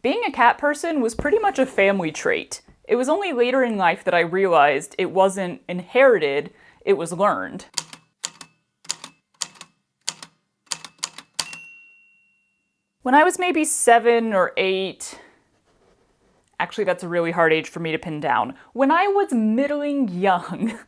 Being a cat person was pretty much a family trait. It was only later in life that I realized it wasn't inherited, it was learned. When I was maybe 7 or 8, actually that's a really hard age for me to pin down. When I was middling young,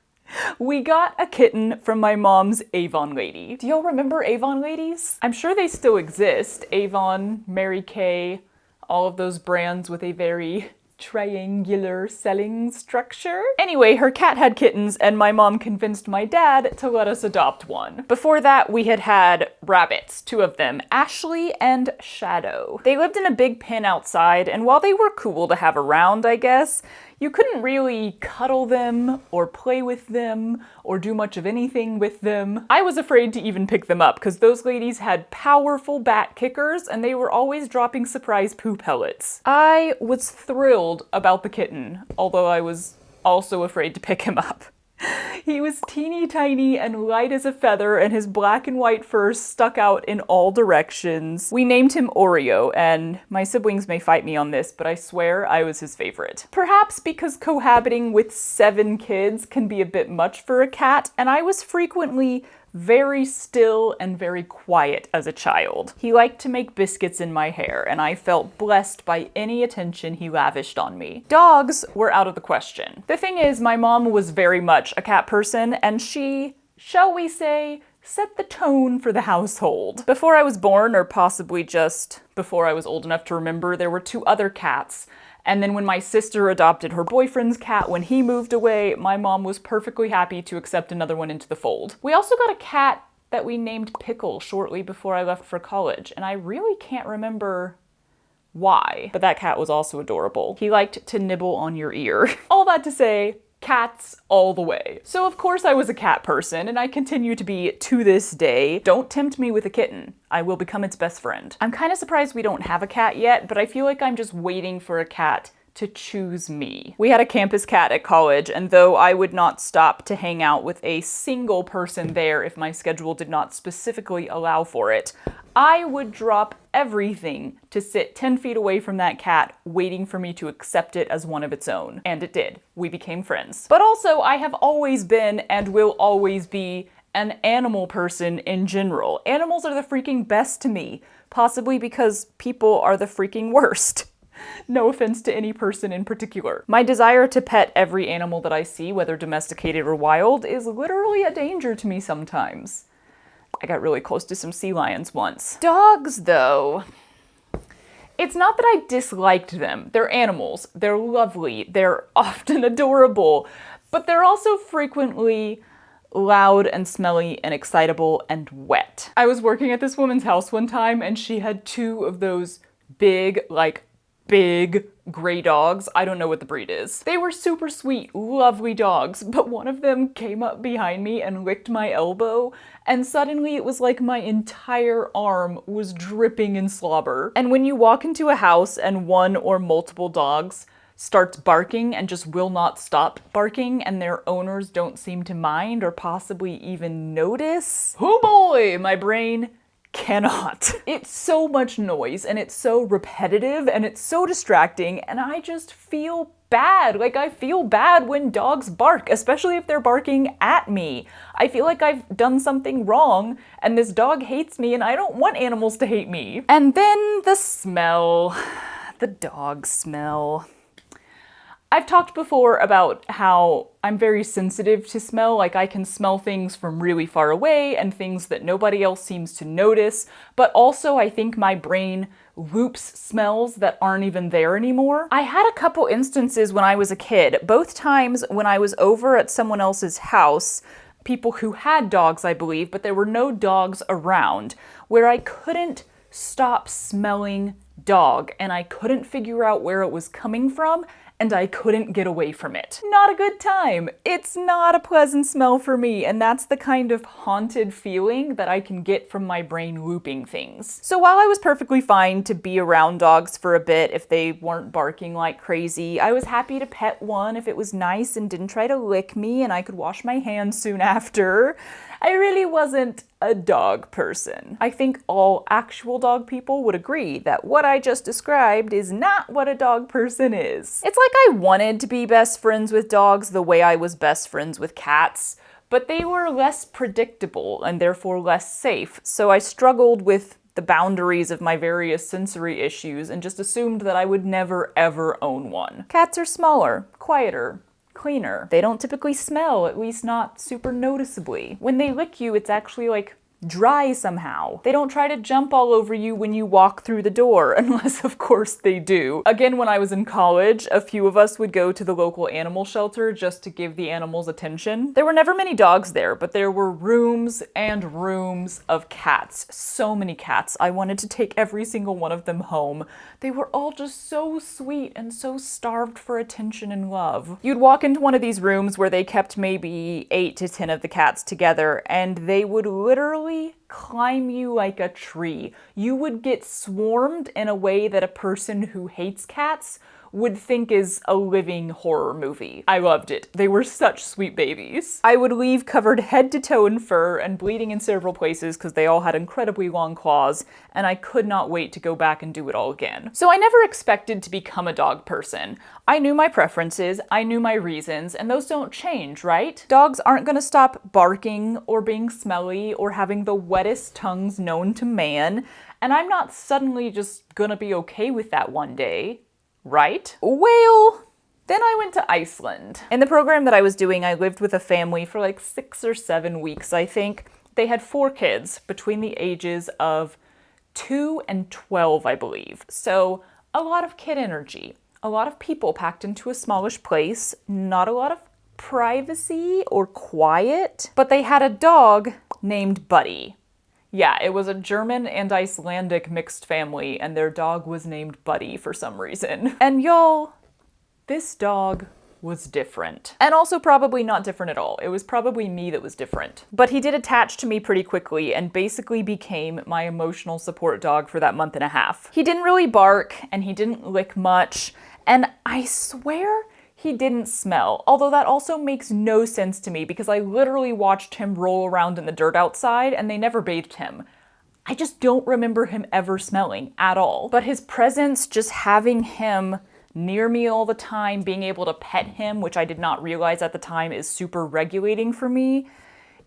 we got a kitten from my mom's Avon lady. Do y'all remember Avon ladies? I'm sure they still exist. Avon, Mary Kay, all of those brands with a very triangular selling structure. Anyway, her cat had kittens and my mom convinced my dad to let us adopt one. Before that, we had had rabbits, 2 of them, Ashley and Shadow. They lived in a big pen outside, and while they were cool to have around, I guess, you couldn't really cuddle them or play with them or do much of anything with them. I was afraid to even pick them up because those ladies had powerful bat kickers and they were always dropping surprise poo pellets. I was thrilled about the kitten, although I was also afraid to pick him up. He was teeny tiny and light as a feather, and his black and white fur stuck out in all directions. We named him Oreo, and my siblings may fight me on this, but I swear I was his favorite. Perhaps because cohabiting with 7 kids can be a bit much for a cat, and I was frequently very still and very quiet as a child. He liked to make biscuits in my hair, and I felt blessed by any attention he lavished on me. Dogs were out of the question. The thing is, my mom was very much a cat person, and she, shall we say, set the tone for the household. Before I was born, or possibly just before I was old enough to remember, there were 2 other cats. And then when my sister adopted her boyfriend's cat when he moved away, my mom was perfectly happy to accept another one into the fold. We also got a cat that we named Pickle shortly before I left for college, and I really can't remember why, but that cat was also adorable. He liked to nibble on your ear. All that to say, cats all the way. So of course I was a cat person, and I continue to be to this day. Don't tempt me with a kitten. I will become its best friend. I'm kind of surprised we don't have a cat yet, but I feel like I'm just waiting for a cat to choose me. We had a campus cat at college, and though I would not stop to hang out with a single person there if my schedule did not specifically allow for it, I would drop everything to sit 10 feet away from that cat, waiting for me to accept it as one of its own. And it did. We became friends. But also, I have always been and will always be an animal person in general. Animals are the freaking best to me, possibly because people are the freaking worst. No offense to any person in particular. My desire to pet every animal that I see, whether domesticated or wild, is literally a danger to me sometimes. I got really close to some sea lions once. Dogs, though, it's not that I disliked them. They're animals. They're lovely. They're often adorable. But they're also frequently loud and smelly and excitable and wet. I was working at this woman's house one time and she had 2 of those big gray dogs. I don't know what the breed is. They were super sweet, lovely dogs, but one of them came up behind me and licked my elbow, and suddenly it was like my entire arm was dripping in slobber. And when you walk into a house and one or multiple dogs starts barking and just will not stop barking, and their owners don't seem to mind or possibly even notice, oh boy, my brain cannot. It's so much noise and it's so repetitive and it's so distracting, and I just feel bad. Like, I feel bad when dogs bark, especially if they're barking at me. I feel like I've done something wrong and this dog hates me, and I don't want animals to hate me. And then the smell. The dog smell. I've talked before about how I'm very sensitive to smell, like I can smell things from really far away and things that nobody else seems to notice, but also I think my brain loops smells that aren't even there anymore. I had a couple instances when I was a kid, both times when I was over at someone else's house, people who had dogs, I believe, but there were no dogs around, where I couldn't stop smelling dog and I couldn't figure out where it was coming from. and I couldn't get away from it. Not a good time. It's not a pleasant smell for me, and that's the kind of haunted feeling that I can get from my brain looping things. So while I was perfectly fine to be around dogs for a bit if they weren't barking like crazy, I was happy to pet one if it was nice and didn't try to lick me and I could wash my hands soon after. I really wasn't a dog person. I think all actual dog people would agree that what I just described is not what a dog person is. It's like I wanted to be best friends with dogs the way I was best friends with cats, but they were less predictable and therefore less safe, so I struggled with the boundaries of my various sensory issues and just assumed that I would never ever own one. Cats are smaller, quieter, cleaner. They don't typically smell, at least not super noticeably. When they lick you, it's actually like dry somehow. They don't try to jump all over you when you walk through the door, unless of course they do. Again, when I was in college, a few of us would go to the local animal shelter just to give the animals attention. There were never many dogs there, but there were rooms and rooms of cats. So many cats. I wanted to take every single one of them home. They were all just so sweet and so starved for attention and love. You'd walk into one of these rooms where they kept maybe 8 to 10 of the cats together, and they would literally climb you like a tree. You would get swarmed in a way that a person who hates cats would think is a living horror movie. I loved it. They were such sweet babies. I would leave covered head to toe in fur and bleeding in several places because they all had incredibly long claws, and I could not wait to go back and do it all again. So I never expected to become a dog person. I knew my preferences, I knew my reasons, and those don't change, right? Dogs aren't gonna stop barking or being smelly or having the wettest tongues known to man, and I'm not suddenly just gonna be okay with that one day. Right? Well, then I went to Iceland. In the program that I was doing, I lived with a family for like 6 or 7 weeks, I think. They had 4 kids between the ages of 2 and 12, I believe. So a lot of kid energy, a lot of people packed into a smallish place, not a lot of privacy or quiet, but they had a dog named Buddy. Yeah, it was a German and Icelandic mixed family, and their dog was named Buddy for some reason. And y'all, this dog was different. And also probably not different at all. It was probably me that was different. But he did attach to me pretty quickly and basically became my emotional support dog for that month and a half. He didn't really bark, and he didn't lick much, and I swear he didn't smell, although that also makes no sense to me because I literally watched him roll around in the dirt outside and they never bathed him. I just don't remember him ever smelling at all. But his presence, just having him near me all the time, being able to pet him, which I did not realize at the time is super regulating for me,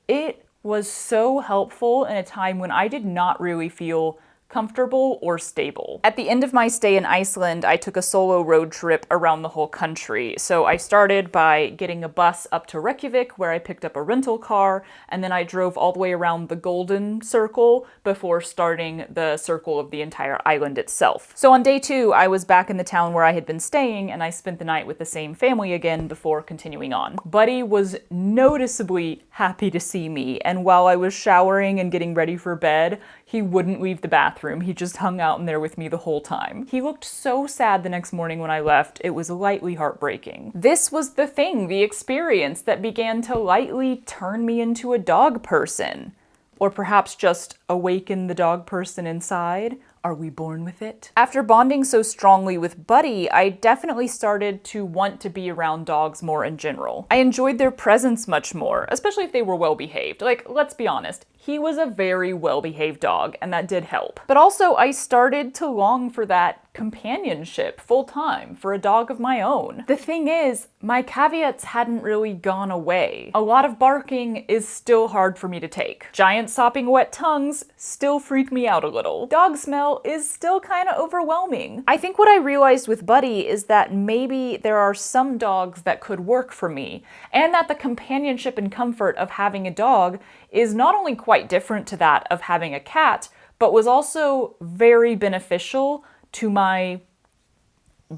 it was so helpful in a time when I did not really feel comfortable or stable. At the end of my stay in Iceland, I took a solo road trip around the whole country. So I started by getting a bus up to Reykjavik, where I picked up a rental car, and then I drove all the way around the Golden Circle before starting the circle of the entire island itself. So on day 2, I was back in the town where I had been staying, and I spent the night with the same family again before continuing on. Buddy was noticeably happy to see me, and while I was showering and getting ready for bed, he wouldn't leave the bathroom. He just hung out in there with me the whole time. He looked so sad the next morning when I left. It was lightly heartbreaking. This was the thing, the experience that began to lightly turn me into a dog person. Or perhaps just awaken the dog person inside. Are we born with it? After bonding so strongly with Buddy, I definitely started to want to be around dogs more in general. I enjoyed their presence much more, especially if they were well behaved. Like, let's be honest, he was a very well-behaved dog, and that did help. But also, I started to long for that companionship full-time, for a dog of my own. The thing is, my caveats hadn't really gone away. A lot of barking is still hard for me to take. Giant sopping wet tongues still freak me out a little. Dog smell is still kind of overwhelming. I think what I realized with Buddy is that maybe there are some dogs that could work for me, and that the companionship and comfort of having a dog is not only quite different to that of having a cat, but was also very beneficial to my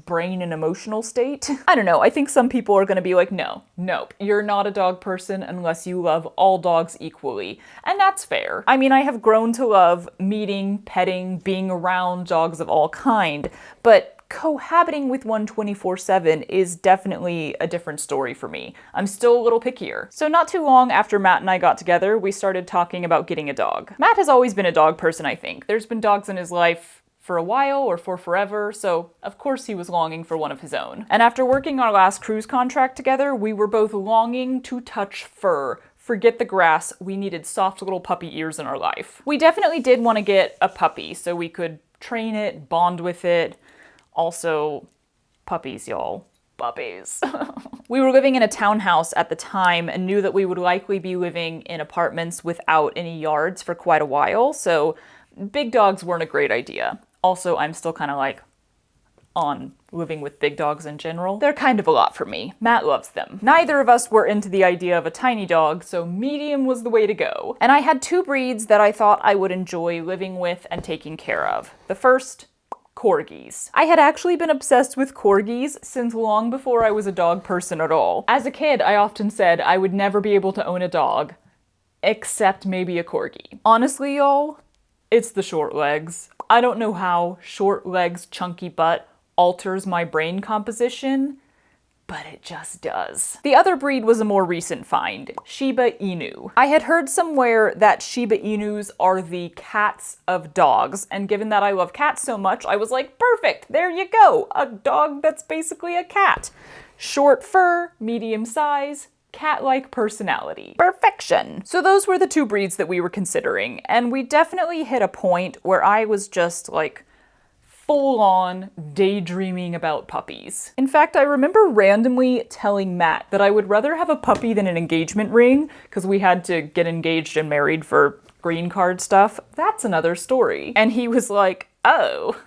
brain and emotional state. I don't know, I think some people are gonna be like, nope, you're not a dog person unless you love all dogs equally. And that's fair. I mean, I have grown to love meeting, petting, being around dogs of all kind, but Cohabiting with one 24/7 is definitely a different story for me. I'm still a little pickier. So not too long after Matt and I got together, we started talking about getting a dog. Matt has always been a dog person, I think. There's been dogs in his life for a while or for forever, so of course he was longing for one of his own. And after working our last cruise contract together, we were both longing to touch fur. Forget the grass, we needed soft little puppy ears in our life. We definitely did want to get a puppy so we could train it, bond with it. Also, puppies, y'all. Puppies. We were living in a townhouse at the time and knew that we would likely be living in apartments without any yards for quite a while, so big dogs weren't a great idea. Also, I'm still kind of like on living with big dogs in general. They're kind of a lot for me. Matt loves them. Neither of us were into the idea of a tiny dog, so medium was the way to go. And I had two breeds that I thought I would enjoy living with and taking care of. The first, corgis. I had actually been obsessed with corgis since long before I was a dog person at all. As a kid, I often said I would never be able to own a dog, except maybe a corgi. Honestly, y'all, it's the short legs. I don't know how short legs, chunky butt alters my brain composition, but it just does. The other breed was a more recent find, Shiba Inu. I had heard somewhere that Shiba Inus are the cats of dogs, and given that I love cats so much, I was like, perfect, there you go, a dog that's basically a cat. Short fur, medium size, cat-like personality. Perfection! So those were the two breeds that we were considering, and we definitely hit a point where I was just like full-on daydreaming about puppies. In fact, I remember randomly telling Matt that I would rather have a puppy than an engagement ring, because we had to get engaged and married for green card stuff. That's another story. And he was like, oh,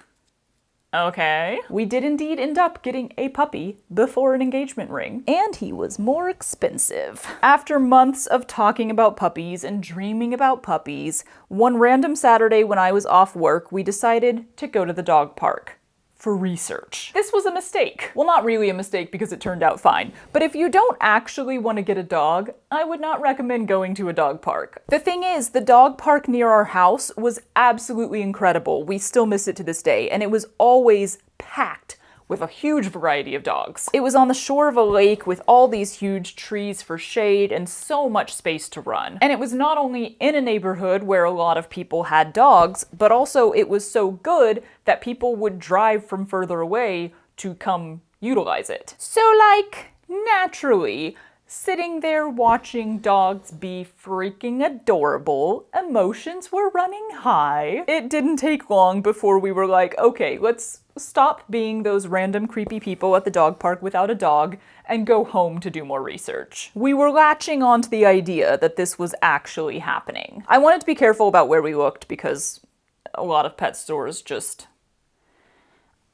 okay. We did indeed end up getting a puppy before an engagement ring, and he was more expensive. After months of talking about puppies and dreaming about puppies, one random Saturday when I was off work, we decided to go to the dog park for research. This was a mistake. Well, not really a mistake because it turned out fine, but if you don't actually want to get a dog, I would not recommend going to a dog park. The thing is, the dog park near our house was absolutely incredible. We still miss it to this day, and it was always packed with a huge variety of dogs. It was on the shore of a lake with all these huge trees for shade and so much space to run. And it was not only in a neighborhood where a lot of people had dogs, but also it was so good that people would drive from further away to come utilize it. So like, naturally, sitting there watching dogs be freaking adorable, emotions were running high. It didn't take long before we were like, okay, let's stop being those random creepy people at the dog park without a dog and go home to do more research. We were latching onto the idea that this was actually happening. I wanted to be careful about where we looked because a lot of pet stores just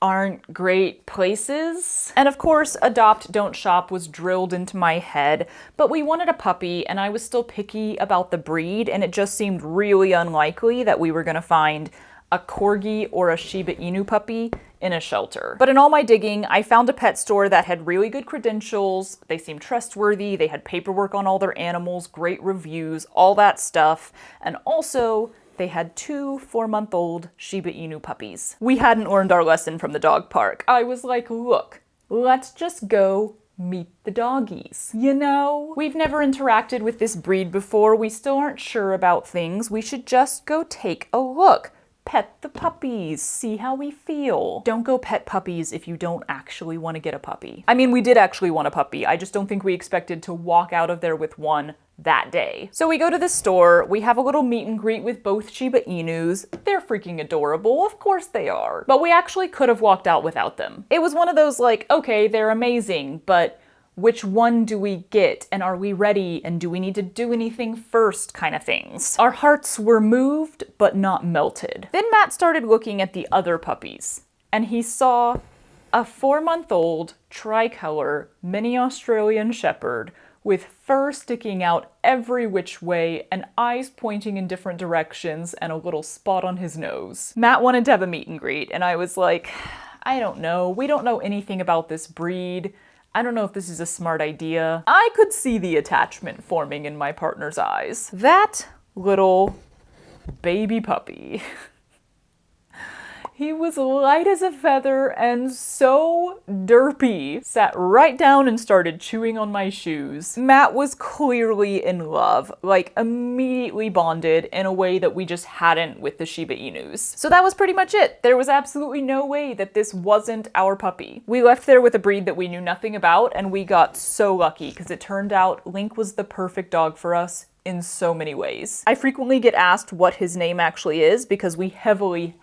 aren't great places. And of course, adopt, don't shop was drilled into my head, but we wanted a puppy and I was still picky about the breed, and it just seemed really unlikely that we were gonna find a corgi or a Shiba Inu puppy in a shelter. But in all my digging, I found a pet store that had really good credentials, they seemed trustworthy, they had paperwork on all their animals, great reviews, all that stuff, and also they had 2 4-month-old Shiba Inu puppies. We hadn't learned our lesson from the dog park. I was like, look, let's just go meet the doggies. You know, we've never interacted with this breed before. We still aren't sure about things. We should just go take a look. Pet the puppies, see how we feel. Don't go pet puppies if you don't actually want to get a puppy. I mean, we did actually want a puppy. I just don't think we expected to walk out of there with one that day. So we go to the store, we have a little meet and greet with both Shiba Inus. They're freaking adorable, of course they are. But we actually could have walked out without them. It was one of those like, okay, they're amazing, but which one do we get? And are we ready? And do we need to do anything first kind of things? Our hearts were moved, but not melted. Then Matt started looking at the other puppies, and he saw a 4-month-old tricolor mini Australian Shepherd with fur sticking out every which way and eyes pointing in different directions and a little spot on his nose. Matt wanted to have a meet and greet, and I was like, I don't know. We don't know anything about this breed. I don't know if this is a smart idea. I could see the attachment forming in my partner's eyes. That little baby puppy. He was light as a feather and so derpy. Sat right down and started chewing on my shoes. Matt was clearly in love, like immediately bonded in a way that we just hadn't with the Shiba Inus. So that was pretty much it. There was absolutely no way that this wasn't our puppy. We left there with a breed that we knew nothing about, and we got so lucky because it turned out Link was the perfect dog for us in so many ways. I frequently get asked what his name actually is because we heavily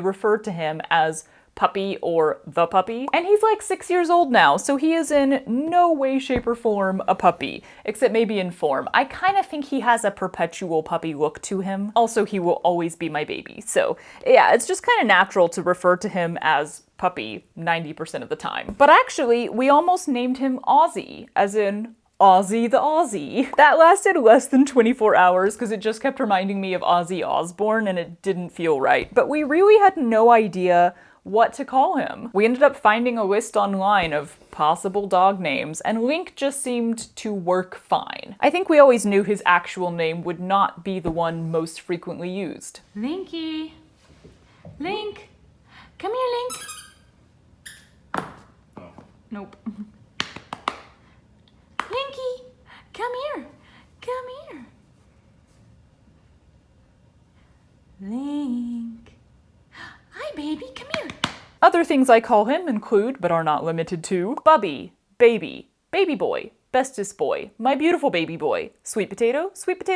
refer to him as Puppy or the puppy. And he's like 6 years old now, so he is in no way, shape, or form a puppy, except maybe in form. I kind of think he has a perpetual puppy look to him. Also, he will always be my baby. So yeah, it's just kind of natural to refer to him as Puppy 90% of the time. But actually, we almost named him Ozzy, as in Ozzy the Aussie. That lasted less than 24 hours because it just kept reminding me of Ozzy Osbourne and it didn't feel right. But we really had no idea what to call him. We ended up finding a list online of possible dog names, and Link just seemed to work fine. I think we always knew his actual name would not be the one most frequently used. Linky. Link. Come here, Link. Oh. Nope. Linky, come here. Come here. Link. Hi, baby, come here. Other things I call him include, but are not limited to, Bubby, Baby, Baby Boy, Bestest Boy, My Beautiful Baby Boy, Sweet Potato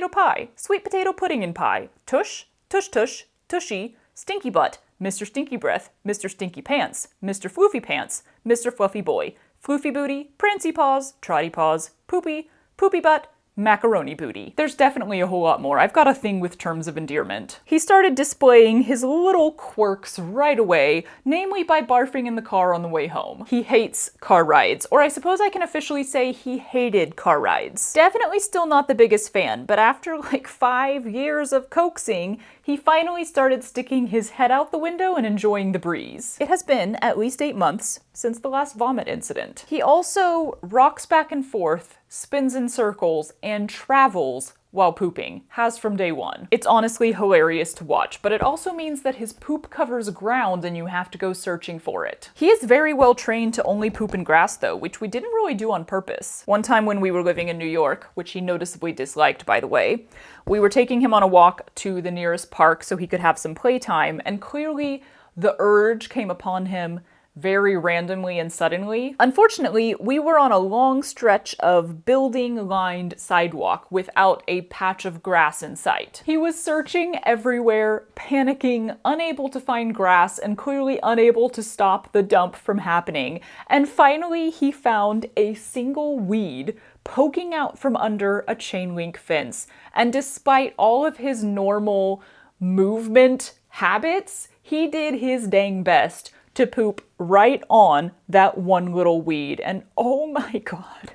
Pie, Sweet Potato Pudding and Pie, Tush, Tush Tush, Tushy, Stinky Butt, Mr. Stinky Breath, Mr. Stinky Pants, Mr. Floofy Pants, Mr. Fluffy Boy, Floofy Booty, Prancy Paws, Trotty Paws, Poopy, Poopy Butt, Macaroni Booty. There's definitely a whole lot more. I've got a thing with terms of endearment. He started displaying his little quirks right away, namely by barfing in the car on the way home. He hates car rides, or I suppose I can officially say he hated car rides. Definitely still not the biggest fan, but after like 5 years of coaxing, he finally started sticking his head out the window and enjoying the breeze. It has been at least 8 months since the last vomit incident. He also rocks back and forth, spins in circles, and travels while pooping. Has from day one. It's honestly hilarious to watch, but it also means that his poop covers ground and you have to go searching for it. He is very well trained to only poop in grass though, which we didn't really do on purpose. One time when we were living in New York, which he noticeably disliked by the way, we were taking him on a walk to the nearest park so he could have some playtime, and clearly the urge came upon him very randomly and suddenly. Unfortunately, we were on a long stretch of building-lined sidewalk without a patch of grass in sight. He was searching everywhere, panicking, unable to find grass, and clearly unable to stop the dump from happening. And finally, he found a single weed poking out from under a chain link fence. And despite all of his normal movement habits, he did his dang best to poop right on that one little weed. And oh my God,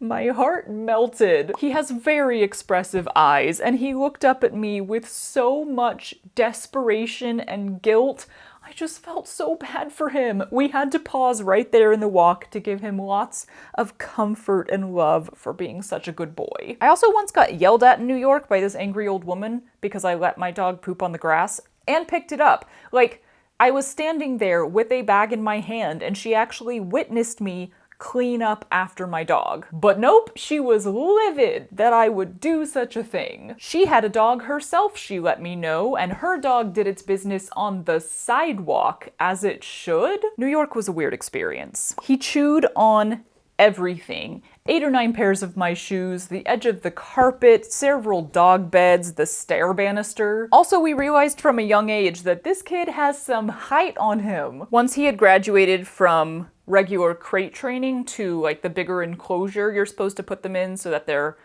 my heart melted. He has very expressive eyes, and he looked up at me with so much desperation and guilt. I just felt so bad for him. We had to pause right there in the walk to give him lots of comfort and love for being such a good boy. I also once got yelled at in New York by this angry old woman because I let my dog poop on the grass and picked it up. Like, I was standing there with a bag in my hand and she actually witnessed me clean up after my dog. But nope, she was livid that I would do such a thing. She had a dog herself, she let me know, and her dog did its business on the sidewalk, as it should. New York was a weird experience. He chewed on everything. 8 or 9 pairs of my shoes, the edge of the carpet, several dog beds, the stair banister. Also, we realized from a young age that this kid has some height on him. Once he had graduated from regular crate training to like the bigger enclosure you're supposed to put them in so that they're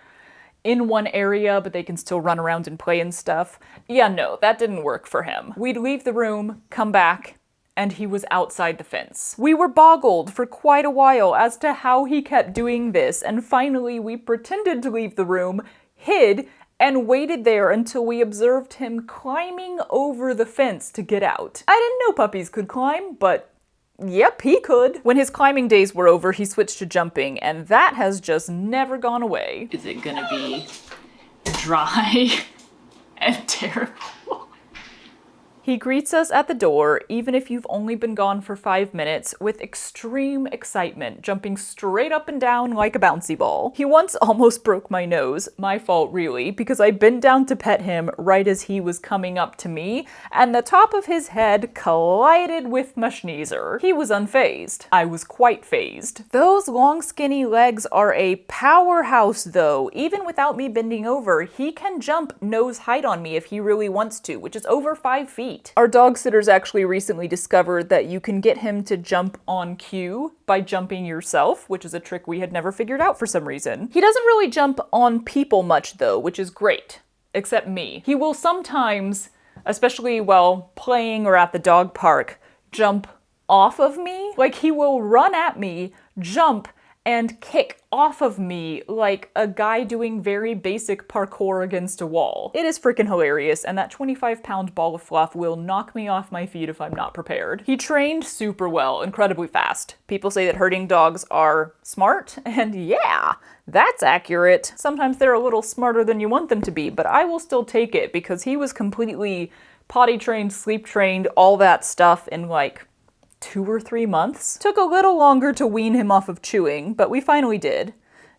in one area but they can still run around and play and stuff. Yeah, no, that didn't work for him. We'd leave the room, come back, and he was outside the fence. We were boggled for quite a while as to how he kept doing this, and finally we pretended to leave the room, hid, and waited there until we observed him climbing over the fence to get out. I didn't know puppies could climb, but yep, he could. When his climbing days were over, he switched to jumping, and that has just never gone away. Is it gonna be dry and terrible? He greets us at the door, even if you've only been gone for 5 minutes, with extreme excitement, jumping straight up and down like a bouncy ball. He once almost broke my nose, my fault really, because I bent down to pet him right as he was coming up to me, and the top of his head collided with my schneezer. He was unfazed. I was quite phased. Those long skinny legs are a powerhouse though. Even without me bending over, he can jump nose height on me if he really wants to, which is over 5 feet. Our dog sitters actually recently discovered that you can get him to jump on cue by jumping yourself, which is a trick we had never figured out for some reason. He doesn't really jump on people much though, which is great. Except me. He will sometimes, especially while playing or at the dog park, jump off of me. Like he will run at me, jump, and kick off of me like a guy doing very basic parkour against a wall. It is freaking hilarious, and that 25-pound ball of fluff will knock me off my feet if I'm not prepared. He trained super well, incredibly fast. People say that herding dogs are smart, and yeah, that's accurate. Sometimes they're a little smarter than you want them to be, but I will still take it because he was completely potty trained, sleep trained, all that stuff in like 2 or 3 months. Took a little longer to wean him off of chewing, but we finally did.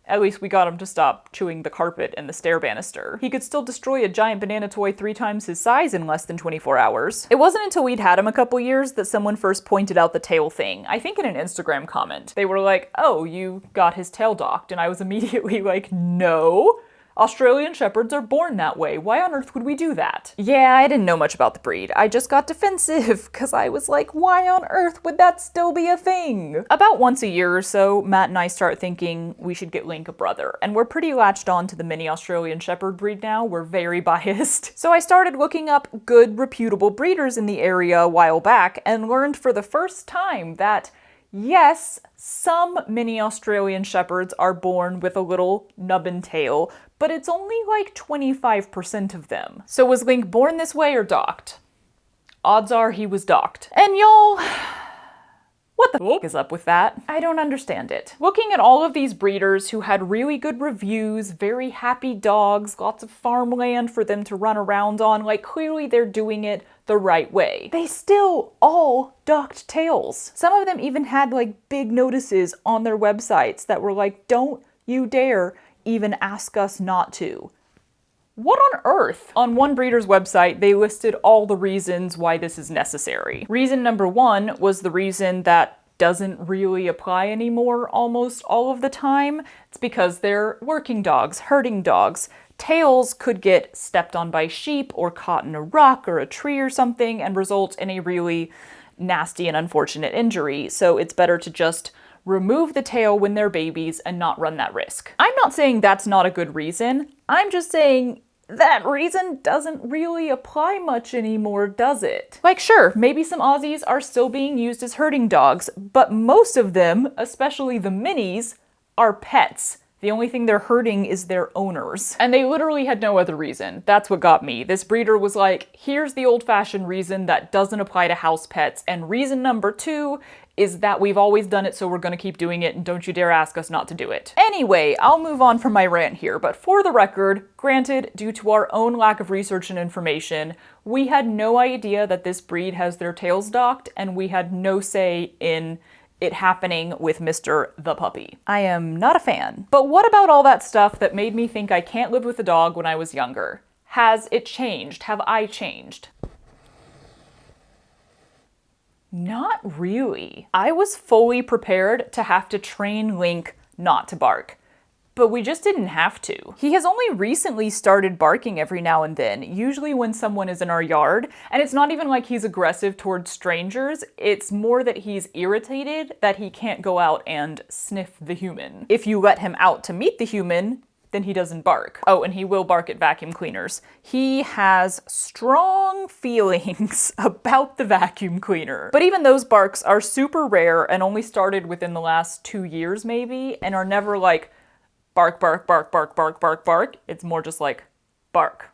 At least we got him to stop chewing the carpet and the stair banister. He could still destroy a giant banana toy 3 times his size in less than 24 hours. It wasn't until we'd had him a couple years that someone first pointed out the tail thing. I think in an Instagram comment. They were like, "Oh, you got his tail docked," and I was immediately like, no. Australian Shepherds are born that way. Why on earth would we do that? Yeah, I didn't know much about the breed. I just got defensive because I was like, why on earth would that still be a thing? About once a year or so, Matt and I start thinking we should get Link a brother, and we're pretty latched on to the mini Australian Shepherd breed now. We're very biased. So I started looking up good, reputable breeders in the area a while back and learned for the first time that yes, some mini Australian Shepherds are born with a little nubbin tail, but it's only like 25% of them. So was Link born this way or docked? Odds are he was docked. And y'all, what the f is up with that? I don't understand it. Looking at all of these breeders who had really good reviews, very happy dogs, lots of farmland for them to run around on, like clearly they're doing it the right way. They still all docked tails. Some of them even had like big notices on their websites that were like, don't you dare even ask us not to. What on earth? On one breeder's website, they listed all the reasons why this is necessary. Reason number 1 was the reason that doesn't really apply anymore almost all of the time. It's because they're working dogs, herding dogs. Tails could get stepped on by sheep or caught in a rock or a tree or something and result in a really nasty and unfortunate injury. So it's better to just remove the tail when they're babies and not run that risk. I'm not saying that's not a good reason. I'm just saying that reason doesn't really apply much anymore, does it? Like, sure, maybe some Aussies are still being used as herding dogs, but most of them, especially the minis, are pets. The only thing they're hurting is their owners. And they literally had no other reason. That's what got me. This breeder was like, here's the old-fashioned reason that doesn't apply to house pets, and reason number 2 is that we've always done it, so we're gonna keep doing it, and don't you dare ask us not to do it. Anyway, I'll move on from my rant here, but for the record, granted, due to our own lack of research and information, we had no idea that this breed has their tails docked, and we had no say in it happening with Mr. the puppy. I am not a fan. But what about all that stuff that made me think I can't live with a dog when I was younger? Has it changed? Have I changed? Not really. I was fully prepared to have to train Link not to bark. But we just didn't have to. He has only recently started barking every now and then, usually when someone is in our yard, and it's not even like he's aggressive towards strangers, it's more that he's irritated that he can't go out and sniff the human. If you let him out to meet the human, then he doesn't bark. Oh, and he will bark at vacuum cleaners. He has strong feelings about the vacuum cleaner. But even those barks are super rare and only started within the last 2 years maybe, and are never like, bark, bark, bark, bark, bark, bark, bark. It's more just like, bark.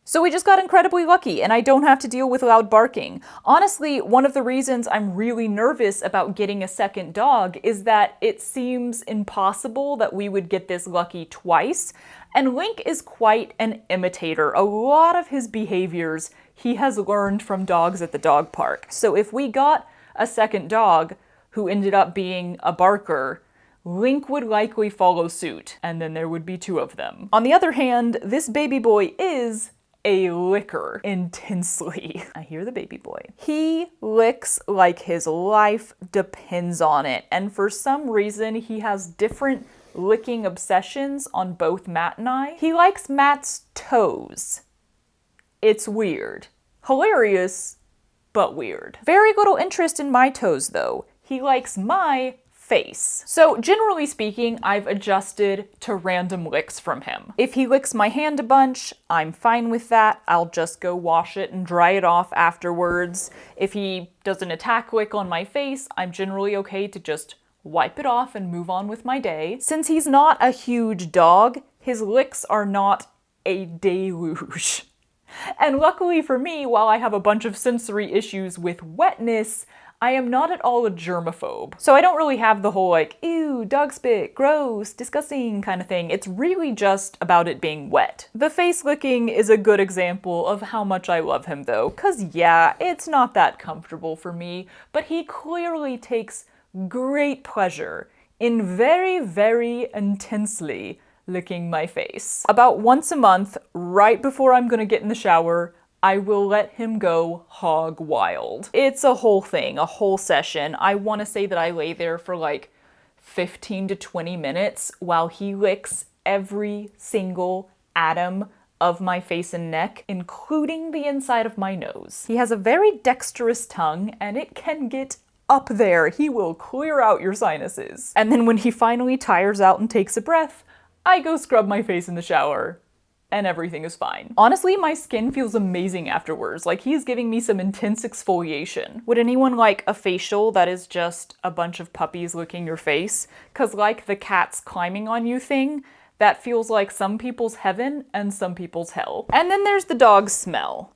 So we just got incredibly lucky, and I don't have to deal with loud barking. Honestly, one of the reasons I'm really nervous about getting a second dog is that it seems impossible that we would get this lucky twice, and Link is quite an imitator. A lot of his behaviors he has learned from dogs at the dog park. So if we got a second dog who ended up being a barker, Link would likely follow suit, and then there would be two of them. On the other hand, this baby boy is a licker intensely. I hear the baby boy. He licks like his life depends on it, and for some reason he has different licking obsessions on both Matt and I. He likes Matt's toes. It's weird. Hilarious, but weird. Very little interest in my toes though. He likes my face. So generally speaking, I've adjusted to random licks from him. If he licks my hand a bunch, I'm fine with that. I'll just go wash it and dry it off afterwards. If he does an attack lick on my face, I'm generally okay to just wipe it off and move on with my day. Since he's not a huge dog, his licks are not a deluge. And luckily for me, while I have a bunch of sensory issues with wetness, I am not at all a germaphobe. So I don't really have the whole like, ew, dog spit, gross, disgusting kind of thing. It's really just about it being wet. The face licking is a good example of how much I love him though, cause yeah, it's not that comfortable for me, but he clearly takes great pleasure in very, very intensely licking my face. About once a month, right before I'm gonna get in the shower, I will let him go hog wild. It's a whole thing, a whole session. I want to say that I lay there for like 15 to 20 minutes while he licks every single atom of my face and neck, including the inside of my nose. He has a very dexterous tongue, and it can get up there. He will clear out your sinuses. And then when he finally tires out and takes a breath, I go scrub my face in the shower, and everything is fine. Honestly, my skin feels amazing afterwards. Like, he's giving me some intense exfoliation. Would anyone like a facial that is just a bunch of puppies licking your face? Cause like the cats climbing on you thing, that feels like some people's heaven and some people's hell. And then there's the dog's smell.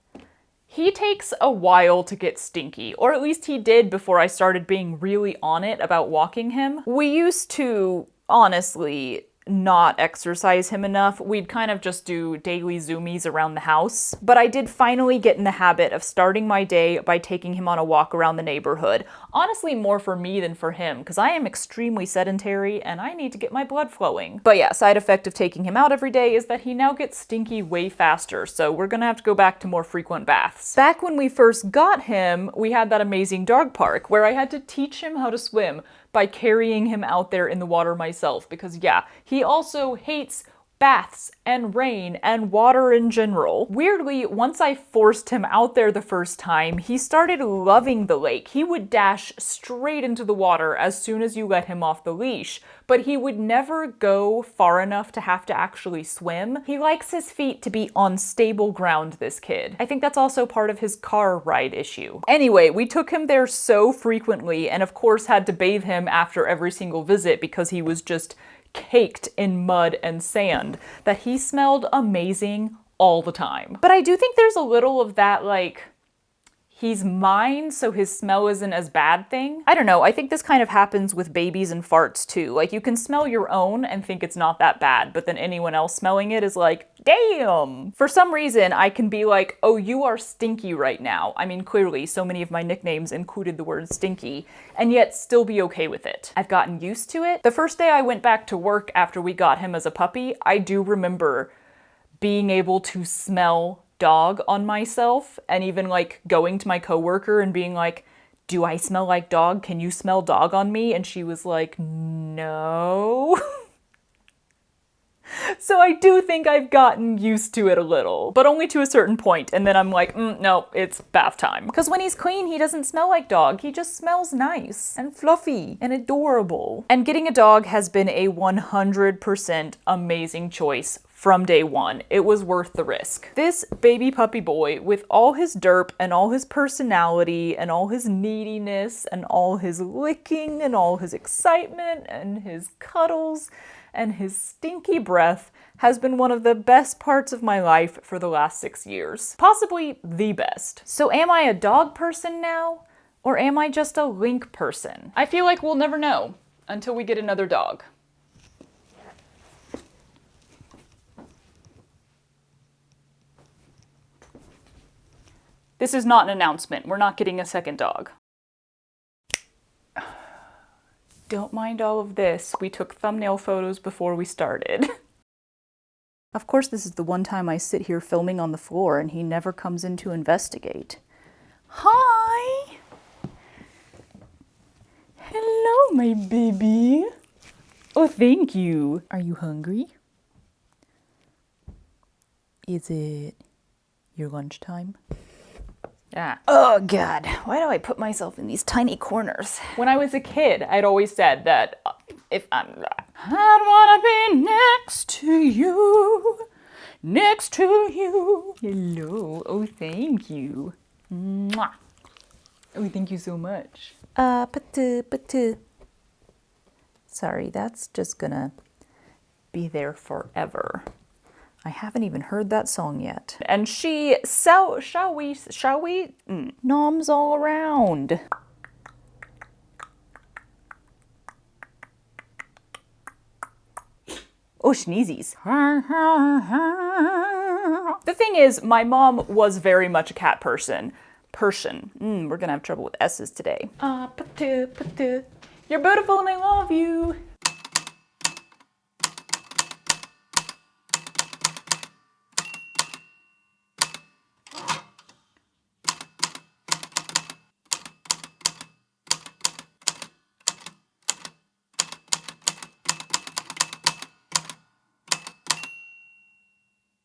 He takes a while to get stinky, or at least he did before I started being really on it about walking him. We used to, honestly, not exercise him enough. We'd kind of just do daily zoomies around the house. But I did finally get in the habit of starting my day by taking him on a walk around the neighborhood. Honestly, more for me than for him, because I am extremely sedentary and I need to get my blood flowing. But yeah, side effect of taking him out every day is that he now gets stinky way faster, so we're gonna have to go back to more frequent baths. Back when we first got him, we had that amazing dog park where I had to teach him how to swim by carrying him out there in the water myself, because yeah, he also hates baths and rain and water in general. Weirdly, once I forced him out there the first time, he started loving the lake. He would dash straight into the water as soon as you let him off the leash, but he would never go far enough to have to actually swim. He likes his feet to be on stable ground, this kid. I think that's also part of his car ride issue. Anyway, we took him there so frequently and of course had to bathe him after every single visit because he was just caked in mud and sand that he smelled amazing all the time. But I do think there's a little of that, like, he's mine, so his smell isn't as bad thing. I don't know, I think this kind of happens with babies and farts too. Like, you can smell your own and think it's not that bad, but then anyone else smelling it is like, damn! For some reason, I can be like, oh, you are stinky right now. I mean, clearly, so many of my nicknames included the word stinky, and yet still be okay with it. I've gotten used to it. The first day I went back to work after we got him as a puppy, I do remember being able to smell dog on myself, and even like going to my coworker and being like, do I smell like dog? Can you smell dog on me? And she was like, no. So I do think I've gotten used to it a little, but only to a certain point, and then I'm like, no, it's bath time. Because when he's clean, he doesn't smell like dog. He just smells nice and fluffy and adorable. And getting a dog has been a 100% amazing choice from day one. It was worth the risk. This baby puppy boy, with all his derp and all his personality and all his neediness and all his licking and all his excitement and his cuddles and his stinky breath, has been one of the best parts of my life for the last 6 years. Possibly the best. So am I a dog person now? Or am I just a Link person? I feel like we'll never know until we get another dog. This is not an announcement. We're not getting a second dog. Don't mind all of this. We took thumbnail photos before we started. Of course, this is the one time I sit here filming on the floor and he never comes in to investigate. Hi! Hello, my baby. Oh, thank you. Are you hungry? Is it your lunchtime? Yeah. Oh God, why do I put myself in these tiny corners? When I was a kid, I'd always said that if I'd wanna be next to you, next to you. Hello, oh thank you. Mwah. Oh, thank you so much. Patu. Sorry, that's just gonna be there forever. I haven't even heard that song yet. And shall we? Noms all around. Oh, sneezies. The thing is, my mom was very much a cat person. We're gonna have trouble with S's today. Patu. You're beautiful and I love you.